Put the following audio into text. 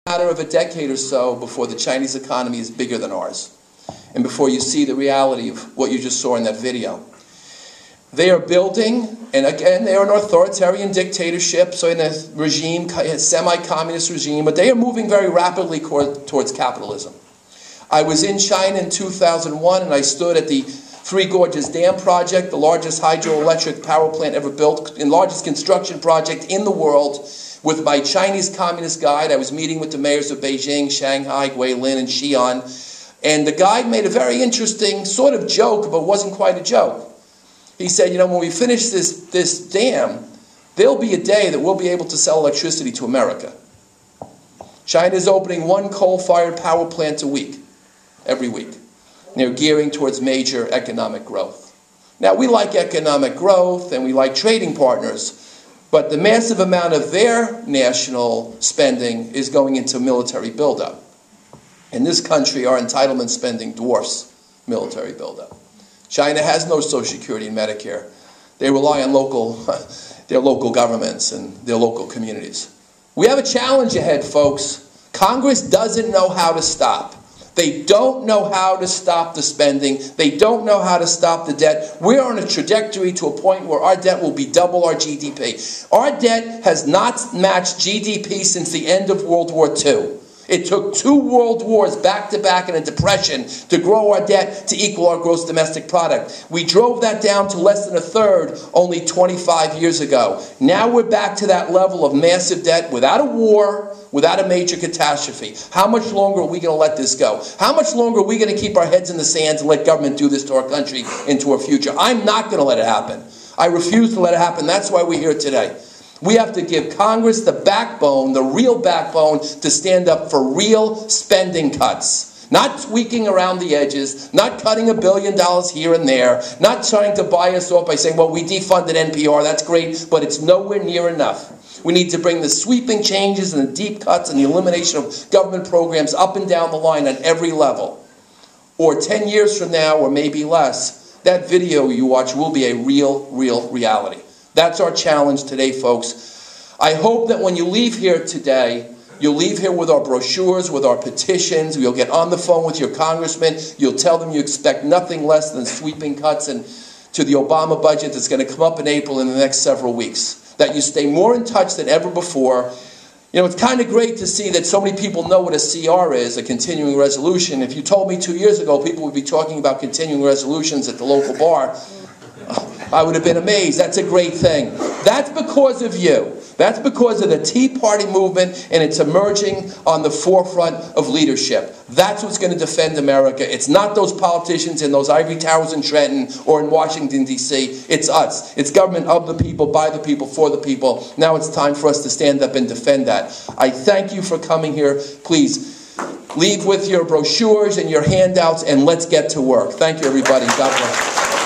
matter of a decade or so before the Chinese economy is bigger than ours, and before you see the reality of what you just saw in that video. They are building, and again, they are an authoritarian dictatorship, so in a regime, a semi-communist regime, but they are moving very rapidly towards capitalism. I was in China in 2001, and I stood at the Three Gorges Dam project, the largest hydroelectric power plant ever built, and largest construction project in the world, with my Chinese communist guide. I was meeting with the mayors of Beijing, Shanghai, Guilin, and Xi'an, and the guide made a very interesting sort of joke, but it wasn't quite a joke. He said, you know, when we finish this dam, there'll be a day that we'll be able to sell electricity to America. China is opening one coal-fired power plant a week, every week. And they're gearing towards major economic growth. Now, we like economic growth and we like trading partners, but the massive amount of their national spending is going into military buildup. In this country, our entitlement spending dwarfs military buildup. China has no Social Security and Medicare. They rely on their local governments and their local communities. We have a challenge ahead, folks. Congress doesn't know how to stop. They don't know how to stop the spending. They don't know how to stop the debt. We're on a trajectory to a point where our debt will be double our GDP. Our debt has not matched GDP since the end of World War II. It took 2 world wars back-to-back and a depression to grow our debt to equal our gross domestic product. We drove that down to less than a third only 25 years ago. Now we're back to that level of massive debt without a war, without a major catastrophe. How much longer are we going to let this go? How much longer are we going to keep our heads in the sand and let government do this to our country into our future? I'm not going to let it happen. I refuse to let it happen. That's why we're here today. We have to give Congress the backbone, the real backbone, to stand up for real spending cuts. Not tweaking around the edges, not cutting $1 billion here and there, not trying to buy us off by saying, well, we defunded NPR, that's great, but it's nowhere near enough. We need to bring the sweeping changes and the deep cuts and the elimination of government programs up and down the line on every level. Or 10 years from now, or maybe less, that video you watch will be a real reality. That's our challenge today, folks. I hope that when you leave here today, you'll leave here with our brochures, with our petitions. You'll get on the phone with your congressman. You'll tell them you expect nothing less than sweeping cuts to the Obama budget that's going to come up in April in the next several weeks. That you stay more in touch than ever before. You know, it's kind of great to see that so many people know what a CR is, a continuing resolution. If you told me 2 years ago people would be talking about continuing resolutions at the local bar, I would have been amazed. That's a great thing. That's because of you. That's because of the Tea Party movement, and it's emerging on the forefront of leadership. That's what's going to defend America. It's not those politicians in those ivory towers in Trenton or in Washington, D.C. It's us. It's government of the people, by the people, for the people. Now it's time for us to stand up and defend that. I thank you for coming here. Please leave with your brochures and your handouts, and let's get to work. Thank you, everybody. God bless.